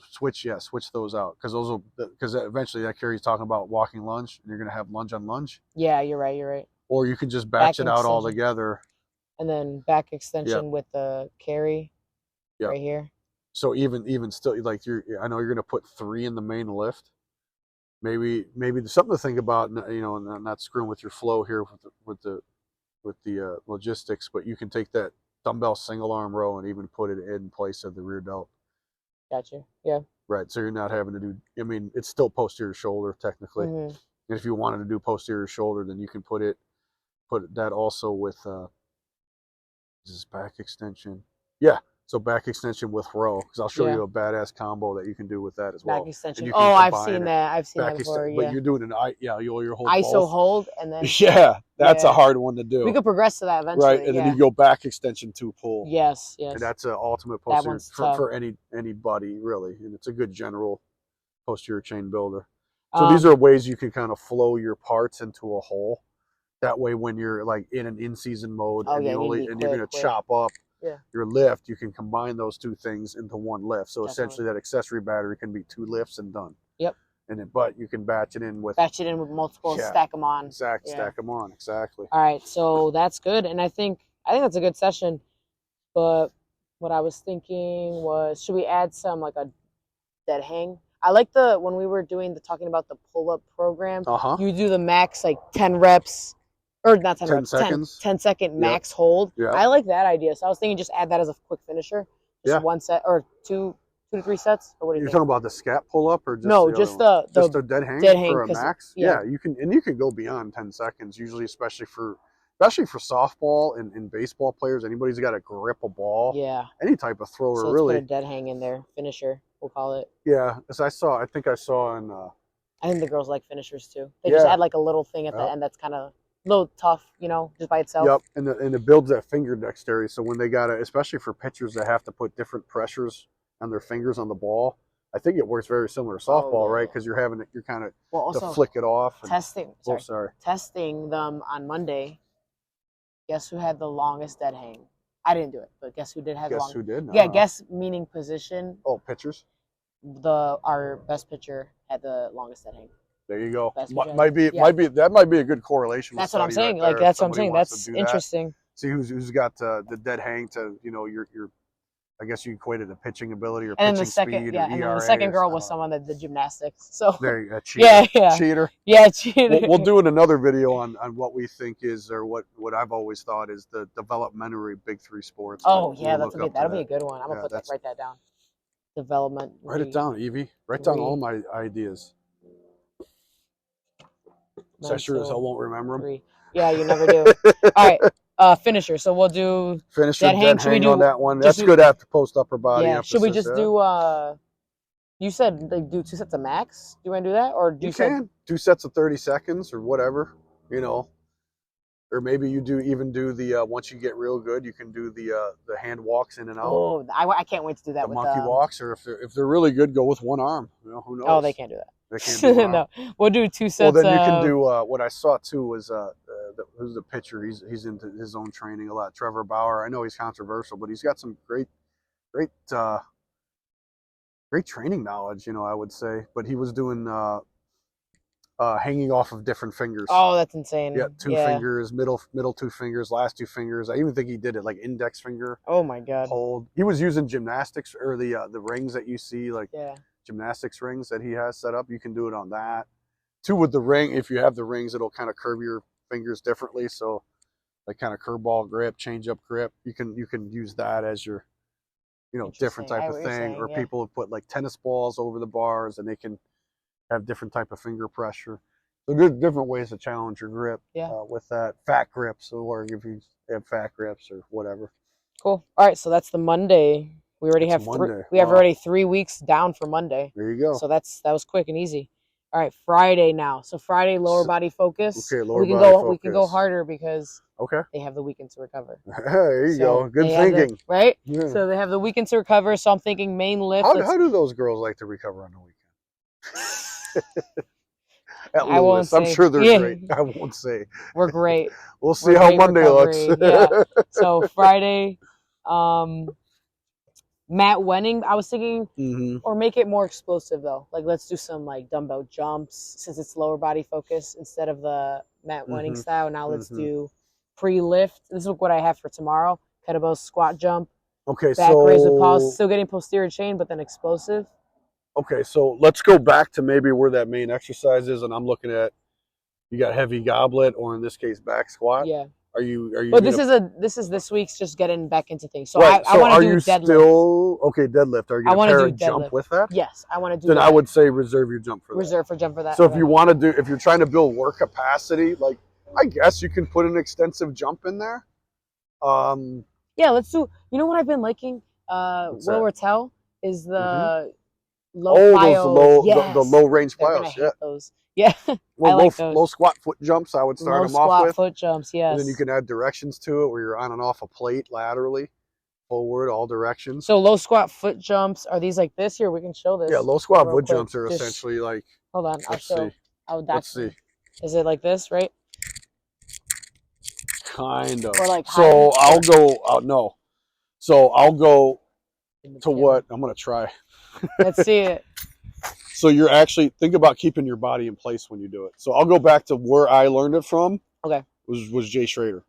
Switch those out. Because eventually that carry's talking about walking lunge, and you're going to have lunge on lunge. Yeah, you're right. Or you can just batch it out all together. And then back extension with the carry right here. So even still, like I know you're going to put 3 in the main lift. Maybe there's something to think about. Not screwing with your flow here with the logistics, but you can take that dumbbell single arm row and even put it in place of the rear delt. Gotcha. Yeah. Right. So you're not having to do. I mean, it's still posterior shoulder technically. And if you wanted to do posterior shoulder, then you can put that also with. This is back extension. Yeah, so back extension with row, because I'll show you a badass combo that you can do with that as well. Back extension. Oh, I've seen that. I've seen that before. But you're doing you'll hold ISO both. hold and then. Yeah, that's a hard one to do. We could progress to that eventually. Right, and then you go back extension to pull. Yes. And that's an ultimate posterior for anybody really, and it's a good general posterior chain builder. So these are ways you can kind of flow your parts into a whole. That way, when you're like in an in-season mode and you're going to chop up your lift, you can combine those 2 things into one lift. So essentially, that accessory battery can be 2 lifts and done. Yep. But you can batch it in with multiple, stack them on. Stack them on, exactly. All right, so that's good, and I think that's a good session. But what I was thinking was, should we add some like a dead hang? I like when we were talking about the pull-up program. You do the max like 10 reps. Or not 10 reps, 10 second max hold. Yeah. I like that idea. So I was thinking just add that as a quick finisher. Just 1 set or 2 to 3 sets. Or what do you think? You're talking about the scat pull up or just just the dead hang for a max? Yeah, you can go beyond 10 seconds usually, especially for softball and baseball players. Anybody's got to grip a ball. Yeah. Any type of thrower, so let's really. Put a dead hang in there, finisher, we'll call it. Yeah, as I think I saw in I think the girls like finishers too. They just add like a little thing at the end that's kind of a little tough, just by itself. Yep, and it builds that finger dexterity. So when they especially for pitchers that have to put different pressures on their fingers on the ball, I think it works very similar to softball, right? Because you're kind of to flick it off. Testing them on Monday. Guess who had the longest dead hang? I didn't do it, but guess who did have the longest? Guess who did? Yeah, guess meaning position. Oh, pitchers. Our best pitcher had the longest dead hang. There you go. Best Might be that might be a good correlation. That's what I'm saying. Right like that's what I'm saying. That's interesting. See who's got the dead hang to your I guess you equated the pitching ability or and pitching speed. Speed. Yeah, and then the second girl was someone that did gymnastics. So there, cheater. Yeah. Cheater. Yeah, cheater. We'll do in another video on what we think is, or what I've always thought is the developmentary big three sports. Oh yeah, that'll be a good one. I'm gonna write that down. Development. Write it down, Evie. Write down all my ideas. So I sure as hell won't remember them. 3. Yeah, you never do. All right, finisher. So we'll do finisher. Dead hang. Should we do on that one? That's good after post upper body. Yeah. Should we just do? You said like do 2 sets of max. Do you want to do that, or do you can 2 sets of 30 seconds or whatever, or maybe you do the once you get real good, you can do the hand walks in and out. Oh, I can't wait to do that. The monkey walks, or if they're really good, go with one arm. Who knows? Oh, they can't do that. They can't do one No, we'll do 2 sets. Well, then you can do what I saw too was who's the pitcher? He's into his own training a lot. Trevor Bauer. I know he's controversial, but he's got some great training knowledge. I would say. But he was doing hanging off of different fingers. Oh, that's insane. Yeah, 2 fingers, middle 2 fingers, last 2 fingers. I even think he did it like index finger. Oh my god. Hold. He was using gymnastics or the rings that you see like. Yeah. Gymnastics rings that he has set up. You can do it on that. 2 with the ring. If you have the rings, it'll kind of curve your fingers differently. So like kind of curveball grip, change up grip. You can use that as your, different type of thing. Or people have put like tennis balls over the bars and they can have different type of finger pressure. So there's different ways to challenge your grip with that. Fat grips, or if you have fat grips or whatever. Cool. All right. So that's the Monday. We already have already 3 weeks down for Monday. There you go. So that was quick and easy. All right, Friday now. So Friday lower body focus. Okay, lower body focus. We can go harder because they have the weekend to recover. There you go. Good thinking. Right? Yeah. So they have the weekend to recover. So I'm thinking main lift. How do those girls like to recover on the weekend? At Lewis. I'm sure they're great. I won't say. We're great. We'll see how Monday looks. So Friday, Matt Wenning, I was thinking, or make it more explosive though. Like let's do some like dumbbell jumps since it's lower body focus instead of the Matt Wenning style. Now let's do pre-lift. This is what I have for tomorrow. Kettlebell squat jump. Okay, back raise with pause. Still getting posterior chain, but then explosive. Okay, so let's go back to maybe where that main exercise is, and I'm looking at you got heavy goblet, or in this case back squat. Yeah. Are you? But this is this week's just getting back into things. So right. I want to do deadlift. Okay, deadlift. Are you going to pair a jump with that? Yes, I want to do. Then I would say reserve your jump for that. Reserve for jump for that. So if you want to do, if you're trying to build work capacity, like I guess you can put an extensive jump in there. Yeah, let's do. You know what I've been liking? Will Rattel is the low plyo. The low range plyos. Yeah. Those. Yeah, well, I like low squat foot jumps. I would start them off with. Low squat foot jumps, yes. And then you can add directions to it, where you're on and off a plate laterally, forward, all directions. So low squat foot jumps are these like this? Here, we can show this. Yeah, low squat foot jumps are essentially like. Hold on, let's see. Is it like this, right? Kind of. Or like so I'll go. No. So I'll go to what I'm gonna try. Let's see it. So you're actually think about keeping your body in place when you do it. So I'll go back to where I learned it from. Okay. Was Jay Schrader.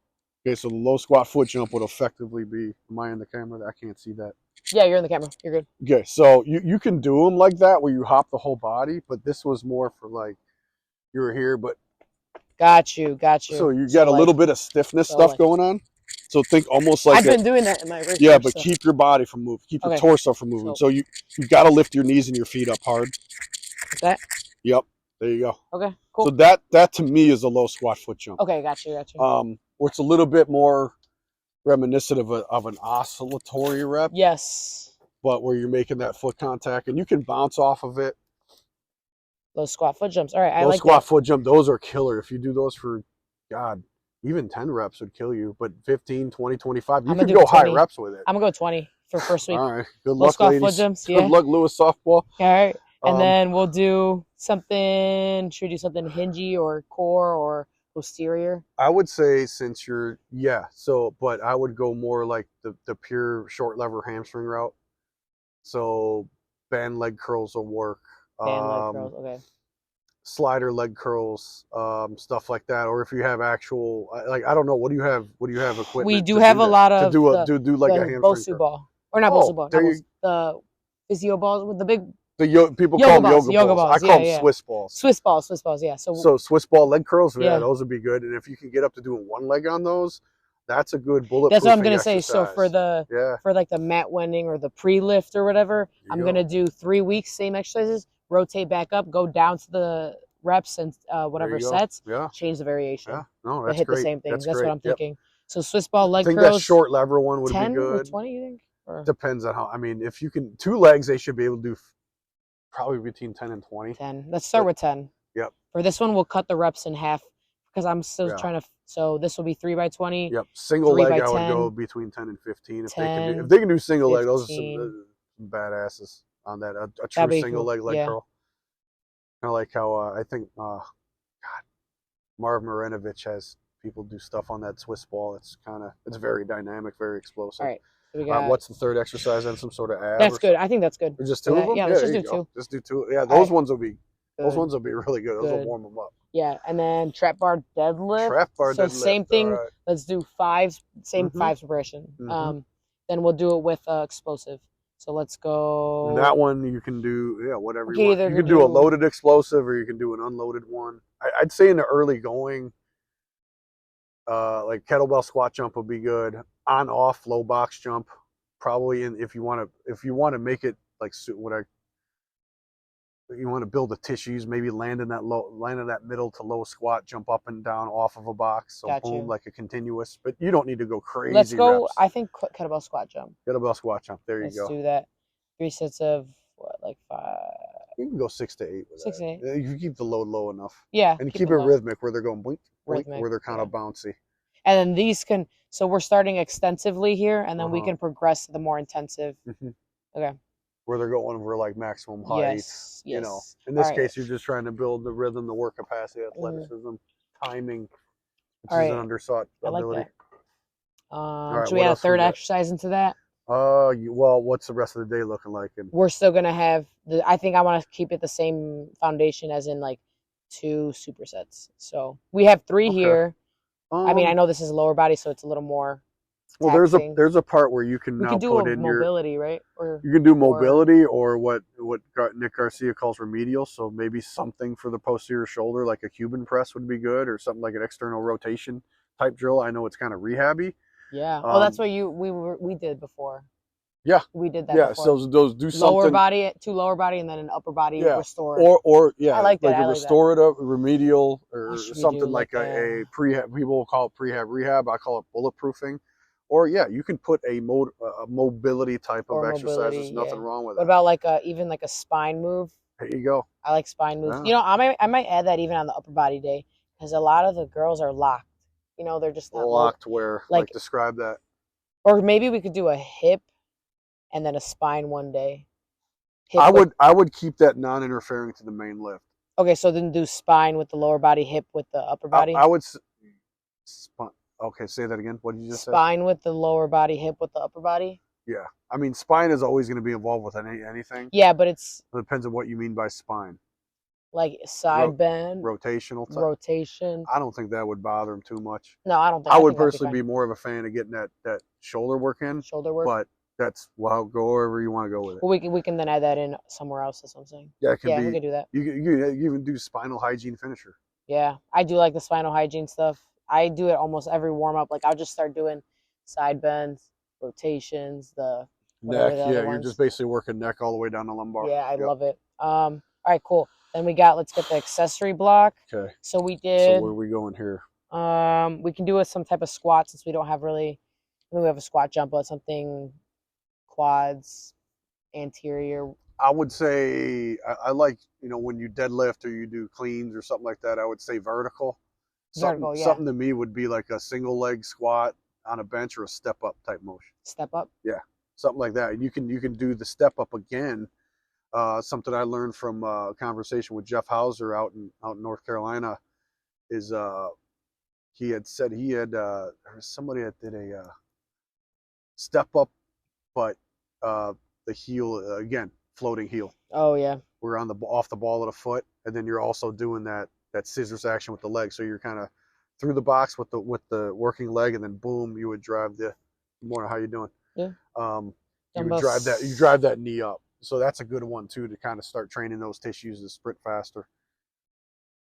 Okay, so the low squat foot jump would effectively be. Am I in the camera? I can't see that. Yeah, you're in the camera. You're good. Okay, so you can do them like that where you hop the whole body, but this was more for like you were here, but. Got you. So you got a little bit of stiffness stuff going on. So think almost like I've been doing that in my research. Yeah, but keep your body from moving. Keep your torso from moving. So you've got to lift your knees and your feet up hard. Like that? Yep. There you go. Okay, cool. So that to me is a low squat foot jump. Okay, got you. Where it's a little bit more reminiscent of an oscillatory rep. Yes. But where you're making that foot contact and you can bounce off of it. Low squat foot jumps. All right, low squat foot jump, those are killer. If you do those for, God, even 10 reps would kill you. But 15, 20, 25, you can go high reps with it. I'm going to go 20 for first week. All right. Good luck, ladies. Foot jumps, yeah. Good luck, Lewis softball. All right. And then we'll do something, should we do something hingy or core or posterior? I would say since you're, but I would go more like the pure short lever hamstring route. So band leg curls will work. Band leg curls, okay. slider leg curls, stuff like that, or if you have actual, like, I don't know, what do you have equipment? We do have a lot of do like a hamstring Bosu curl. ball, or not Bosu ball, the physio balls with the big. People call them yoga balls. I call them Swiss balls. Swiss balls, yeah. So Swiss ball leg curls, yeah, those would be good. And if you can get up to doing one leg on those, that's a good bulletproof. That's what I'm gonna say. So for like the mat wending or the pre-lift or whatever, I'm gonna do 3 weeks, same exercises, rotate back up, go down to the reps and whatever sets, change the variation. Yeah, no, that's hit great. The same thing. That's what I'm thinking. Yep. So Swiss ball leg curls. I think that short lever one would be good. 10 or 20, you think? Or? Depends on how. I mean, if you can 2 legs, they should be able to do probably between 10 and 20. 10. Let's start with 10. Yep. For this one, we'll cut the reps in half because I'm still trying to. So this will be 3 by 20. Yep. Single leg, I would go between 10 and 15 if they can do single 15, leg. Those are some badasses on that. A true single leg curl. Kind of like how I think Marv Marinovich has people do stuff on that Swiss ball. It's very dynamic, very explosive. All right. So we got, what's the third exercise? And some sort of ab. That's good. I think that's good. Or just 2 of them? Yeah, let's just do 2. Just do 2. Yeah, those ones will be. Good. Those ones will be really good. Those will warm them up. Yeah, and then trap bar deadlift. Deadlift. Same thing. Right. Let's do 5. Same 5 progression. Then we'll do it with explosive. So let's go. And that one you can do, whatever you want. You can do a loaded explosive or you can do an unloaded one. I'd say in the early going, like kettlebell squat jump would be good. On off low box jump, probably. And if you want to make it like you want to build the tissues, maybe land in that middle to low squat, jump up and down off of a box. So boom, like a continuous. But you don't need to go crazy. Let's go. Reps. I think kettlebell squat jump. Kettlebell squat jump. There you go. Let's do that. 3 sets of what, like 5. You can go 6 to 8 with 6 to 8. If you keep the load low enough. Yeah. And keep it rhythmic where they're going blink, blink, where they're kind of bouncy. And then these can. So we're starting extensively here, and then we can progress to the more intensive. Okay. Where they're going for like maximum height. Yes. You know, in this case, you're just trying to build the rhythm, the work capacity, athleticism, timing, which is an undersought ability. I like that. Should we add a third exercise into that? Well, what's the rest of the day looking like? And we're still gonna have I think I want to keep it the same foundation as in like 2 supersets. So we have 3 here. I mean, I know this is lower body, so it's a little more. Well, there's a part where you can now put in mobility, right? Or you can do mobility, or what Nick Garcia calls remedial. So maybe something for the posterior shoulder, like a Cuban press, would be good, or something like an external rotation type drill. I know it's kind of rehabby. Yeah. That's what we did before. Yeah, we did that. Yeah, before. So those do something. Lower body, 2 lower body, and then an upper body restore. Or I like that. Like a restorative, remedial, or something like a prehab. People will call it prehab rehab. I call it bulletproofing. Or you can put a mobility type of exercise. There's nothing wrong with it. What about like even like a spine move? There you go. I like spine moves. Yeah. You know, I might add that even on the upper body day because a lot of the girls are locked. You know, they're just not locked. Where like describe that. Or maybe we could do a hip and then a spine one day. I would keep that non-interfering to the main lift. Okay, so then do spine with the lower body, hip with the upper body. I would. Okay, say that again. What did you just say? Spine with the lower body, hip with the upper body. Yeah, I mean spine is always going to be involved with anything. Yeah, but it depends on what you mean by spine. Like side bend, rotational type. Rotation. I don't think that would bother him too much. No, I don't think. I would personally be more of a fan of getting that shoulder work in. Shoulder work. But that's go wherever you want to go with it. Well, we can then add that in somewhere else. That's what I'm saying. Yeah, we can do that. You even do spinal hygiene finisher. Yeah, I do like the spinal hygiene stuff. I do it almost every warm up. Like I'll just start doing side bends, rotations, the neck. You're just basically working neck all the way down the lumbar. Yeah, I love it. All right, cool. Then let's get the accessory block. Okay. So we did. So where are we going here? We can do some type of squat since we don't have really. I mean, we have a squat jump, but something quads, anterior. I would say I like when you deadlift or you do cleans or something like that. I would say vertical. Something to me would be like a single leg squat on a bench or a step up type motion. Step up. Yeah, something like that. You can do the step up again. Something I learned from a conversation with Jeff Hauser out in North Carolina is he had said he had somebody that did a step up, but the heel again floating heel. Oh yeah. We're off the ball of the foot. and then you're also doing that scissors action with the leg. So you're kind of through the box with the working leg, and then boom, you would drive the. Good morning, how you doing? Yeah. You would drive that knee up. So that's a good one too to kind of start training those tissues to sprint faster.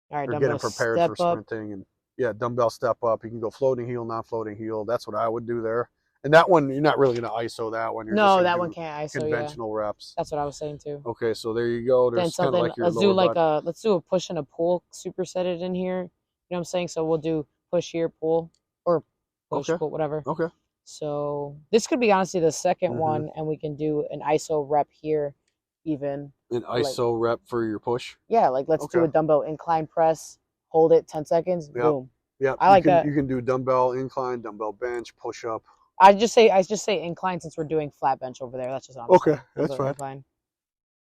All right, or get them prepared for sprinting. And yeah, dumbbell step up. You can go floating heel, non-floating heel. That's what I would do there. And that one, you're not really going to ISO that one. You're no, that one can't ISO. Conventional reps. That's what I was saying too. Okay, so there you go. There's kind of like your let's do a push and a pull superset it in here. You know what I'm saying? So we'll do push here, pull, or push, pull, whatever. Okay. So this could be honestly the second one, and we can do an ISO rep here, even. An ISO rep for your push? Yeah, like let's do a dumbbell incline press, hold it 10 seconds, boom. Yeah, I like that. You can do dumbbell incline, dumbbell bench, push up. I just say incline since we're doing flat bench over there. That's just okay. That's fine. Incline.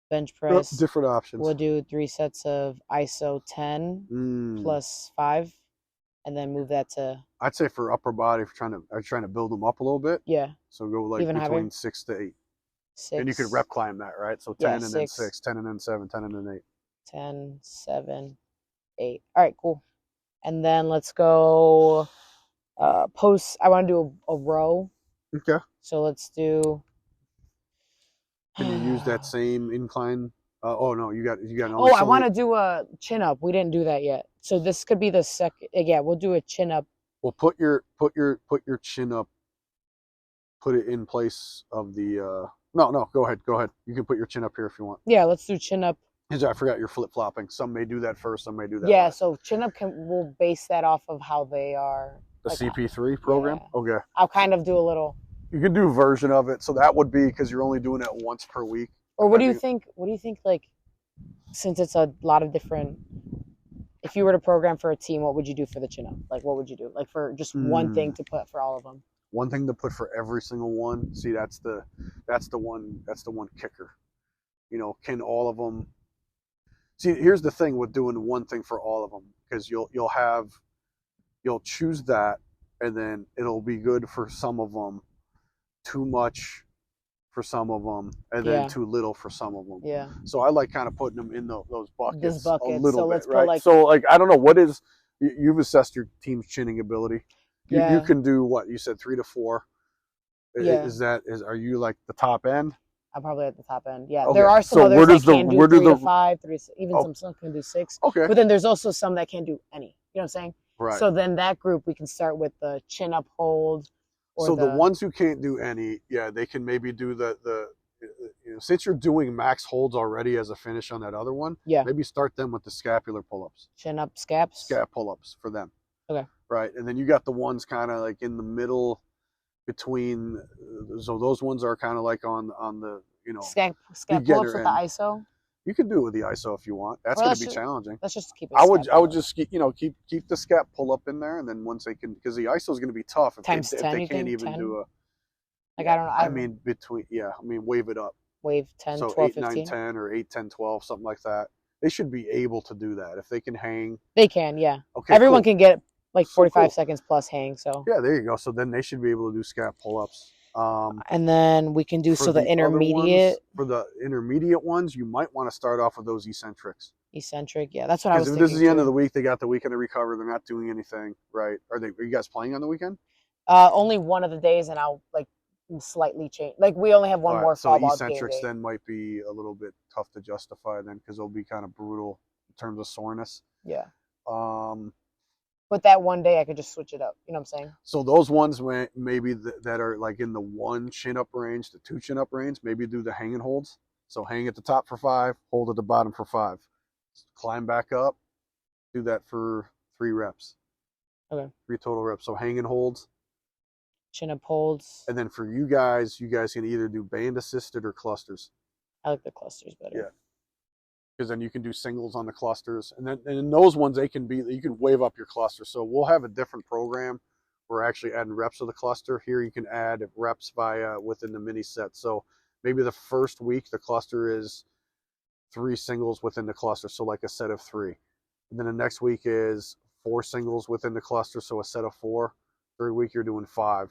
Bench press. Different options. We'll do 3 sets of ISO 10 plus 5, and then move that to. I'd say for upper body, if you're trying to build them up a little bit. Yeah. So go like even between 6 to 8. 6. And you could rep climb that, right? So 10 and then 6, 10 and then 7, 10 and then 8. 10, 7, 8. All right, cool. And then let's go post. I want to do a row. Okay. So let's do. Can you use that same incline? Oh no, you got. I want to do a chin up. We didn't do that yet. So this could be the second. Yeah, we'll do a chin up. Well, put your chin up. Put it in place of the. No, go ahead. You can put your chin up here if you want. Yeah, let's do chin up. I forgot you're flip flopping. Some may do that first. Some may do that. Yeah, last. so chin up we'll base that off of how they are. The like CP3 program. Yeah. Okay. I'll kind of do a little. You can do a version of it. So that would be because you're only doing it once per week. Or what do you think? What do you think? Like, since it's a lot of different. If you were to program for a team, what would you do for the chin up? Like, what would you do? Like for just one thing to put for all of them. One thing to put for every single one. See, that's the one kicker. You know, can all of them? See, here's the thing with doing one thing for all of them, because you'll choose that, and then it'll be good for some of them, too much for some of them, and then too little for some of them. Yeah. So I like kind of putting them in those buckets a little so bit, right? So like I don't know what is you've assessed your team's chinning ability. You can do what you said 3 to 4. Yeah. Are you like the top end? I'm probably at the top end. Yeah, okay. There are some others that can do 3 to 5, 3, even some can do 6. Okay. But then there's also some that can't do any. You know what I'm saying? Right. So then that group we can start with the chin up hold. So the ones who can't do any, they can maybe do the since you're doing max holds already as a finish on that other one, maybe start them with the scapular pull-ups. Chin up scaps? Scap pull-ups for them. Okay. Right. And then you got the ones kind of like in the middle between, so those ones are kind of like on the, Scap pull-ups with the ISO? You can do it with the ISO if you want. That's going to be challenging. Let's just keep it. I would just keep the scap pull up in there, and then once they can, because the ISO is going to be tough if they can't even 10? Do a. Like I don't know. I mean wave it up. Wave 10, so 12, 8, 9, 15? 10, or 8, 10, 12, something like that. They should be able to do that if they can hang. They can, yeah. Okay. Everyone can get like 45 seconds plus hang. So. Yeah, there you go. So then they should be able to do scap pull ups. And then we can do the intermediate. For the intermediate ones, you might want to start off with those eccentrics. Eccentric, yeah, that's what I was thinking. If this is the end of the week, they got the weekend to recover. They're not doing anything, right? Are you guys playing on the weekend? Only one of the days, and I'll like slightly change. Like we only have one more fall ball game. So eccentrics then might be a little bit tough to justify then, because they'll be kind of brutal in terms of soreness. Yeah. But that one day I could just switch it up. You know what I'm saying? So those ones maybe that are like in the 1 chin up range, the 2 chin up range, maybe do the hang and holds. So hang at the top for 5, hold at the bottom for 5. Climb back up, do that for 3 reps. Okay. 3 total reps. So hang and holds. Chin up holds. And then for you guys can either do band assisted or clusters. I like the clusters better. Yeah. Because then you can do singles on the clusters, and then in those ones you can wave up your cluster. So we'll have a different program. We're actually adding reps to the cluster. Here you can add reps within the mini set. So maybe the first week the cluster is 3 singles within the cluster, so like a set of 3. And then the next week is 4 singles within the cluster, so a set of 4. Third week you're doing 5.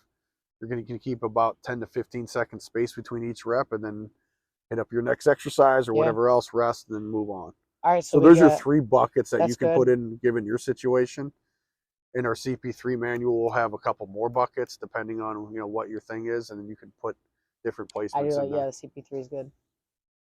You're going to keep about 10 to 15 second space between each rep, and then hit up your next exercise or whatever else, rest, and then move on. All right, So we there's your got, 3 buckets that you that's can good. put in given your situation. In our CP3 manual, we'll have a couple more buckets depending on what your thing is, and then you can put different I placements do in like, yeah, there. the CP3 is good.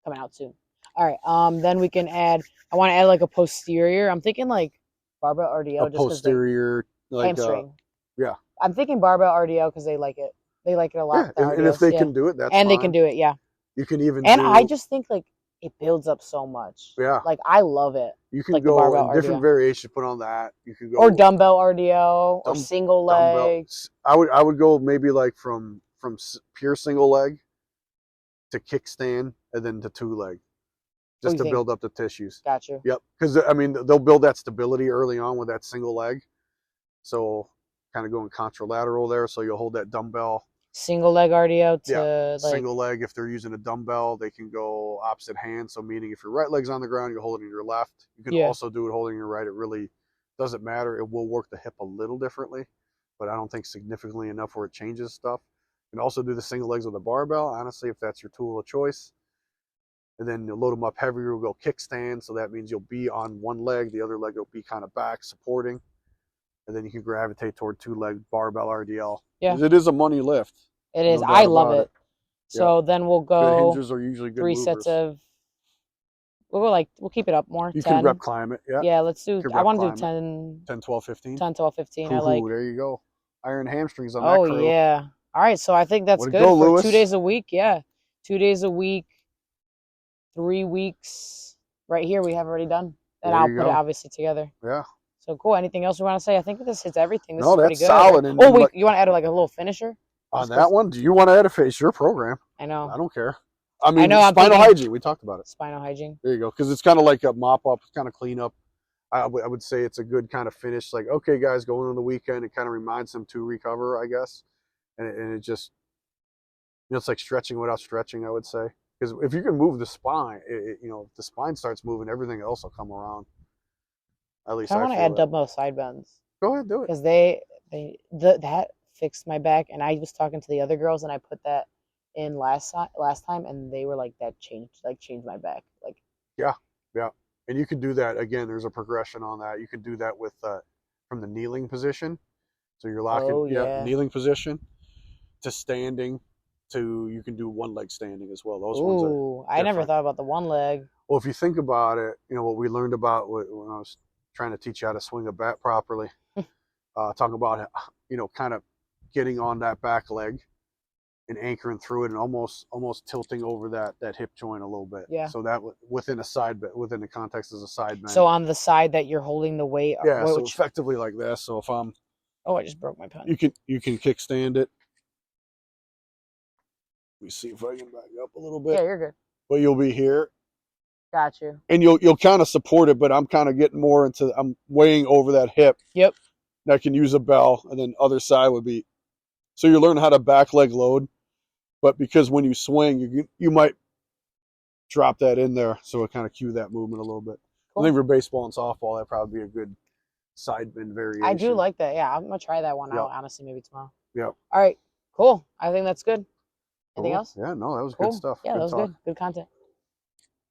Coming out soon. All right, then we can add, I want to add like a posterior. I'm thinking like barbell RDO A just because posterior, like hamstring. yeah, I'm thinking barbell RDO because they like it. They like it a lot. yeah, The and if RDOs, they yeah. can do it, that's And fine. they can do it, yeah. You can even And I do, just think like it builds up so much. yeah. Like I love it. You can Like the go barbell in different RDO. variations. Put on that. You could go Or dumbbell RDO or dumb- single dumbbell. leg. I would go maybe like from pure single leg to kickstand and then to 2 leg, just to build up the tissues. Got you. Yep, because I mean they'll build that stability early on with that single leg, so kind of going contralateral there. So you'll hold that dumbbell. Single leg RDO to like Single leg. If they're using a dumbbell, they can go opposite hand. So meaning if your right leg's on the ground, you're holding your left. You can also do it holding your right. It really doesn't matter. It will work the hip a little differently, but I don't think significantly enough where it changes stuff. You can also do the single legs with a barbell, honestly, if that's your tool of choice. And then you'll load them up heavier, we'll go kickstand. So that means you'll be on one leg, the other leg will be kind of back supporting. And then you can gravitate toward 2-leg barbell RDL. Yeah. It is a money lift. It is. I love it. So then we'll go good hinges are usually good 3 movers. sets of we'll keep it up more. You 10. can rep climb it, yeah. Yeah, let's do I want to do 10 12, 15. 10, 12, 15. I like. There you go. Iron hamstrings on that crew. Oh yeah. All right, so I think that's good go, for Lewis. 2 days a week. Yeah. 2 days a week. 3 weeks. Right here we have already done. And I'll put it obviously together. Yeah. So cool. Anything else we want to say? I think this hits everything. This no, is pretty that's good. solid. And oh, you want to add like a little finisher? On that one? Do you want to add a face? Your program. I know. I don't care. I mean, know, spinal hygiene. We talked about it. Spinal hygiene. There you go. Because it's kind of like a mop up, kind of clean up. I would say it's a good kind of finish. Like, okay, guys, going on the weekend, it kind of reminds them to recover, I guess. And it just, it's like stretching without stretching, I would say. Because if you can move the spine, if the spine starts moving, everything else will come around. At least I want to add dumbbell side bends. Go ahead, do it. Because that fixed my back, and I was talking to the other girls, and I put that in last time, and they were like, that changed my back. Like, yeah, and you can do that again. There's a progression on that. You can do that with from the kneeling position, so you're locking, kneeling position to standing. You can do 1 leg standing as well. Those ones are I never thought about the 1 leg. Well, if you think about it, what we learned about when I was trying to teach you how to swing a bat properly, talking about kind of getting on that back leg and anchoring through it and almost tilting over that hip joint a little bit. Yeah. So that within the context as a side bend. So on the side that you're holding the weight. Yeah. So effectively like this. So if I'm. Oh, I just broke my pen. You can kickstand it. Let me see if I can back up a little bit. Yeah, you're good. But you'll be here. Got you. And you'll kind of support it, but I'm kind of getting more into. I'm weighing over that hip. Yep. And I can use a bell, and then other side would be. So you learn how to back leg load, but because when you swing, you might drop that in there, so it kind of cue that movement a little bit. Cool. I think for baseball and softball, that'd probably be a good side bend variation. I do like that. Yeah, I'm gonna try that one out. Honestly, maybe tomorrow. Yep. All right. Cool. I think that's good. Anything else? Yeah. No, that was good stuff. Yeah, that was good. Good content.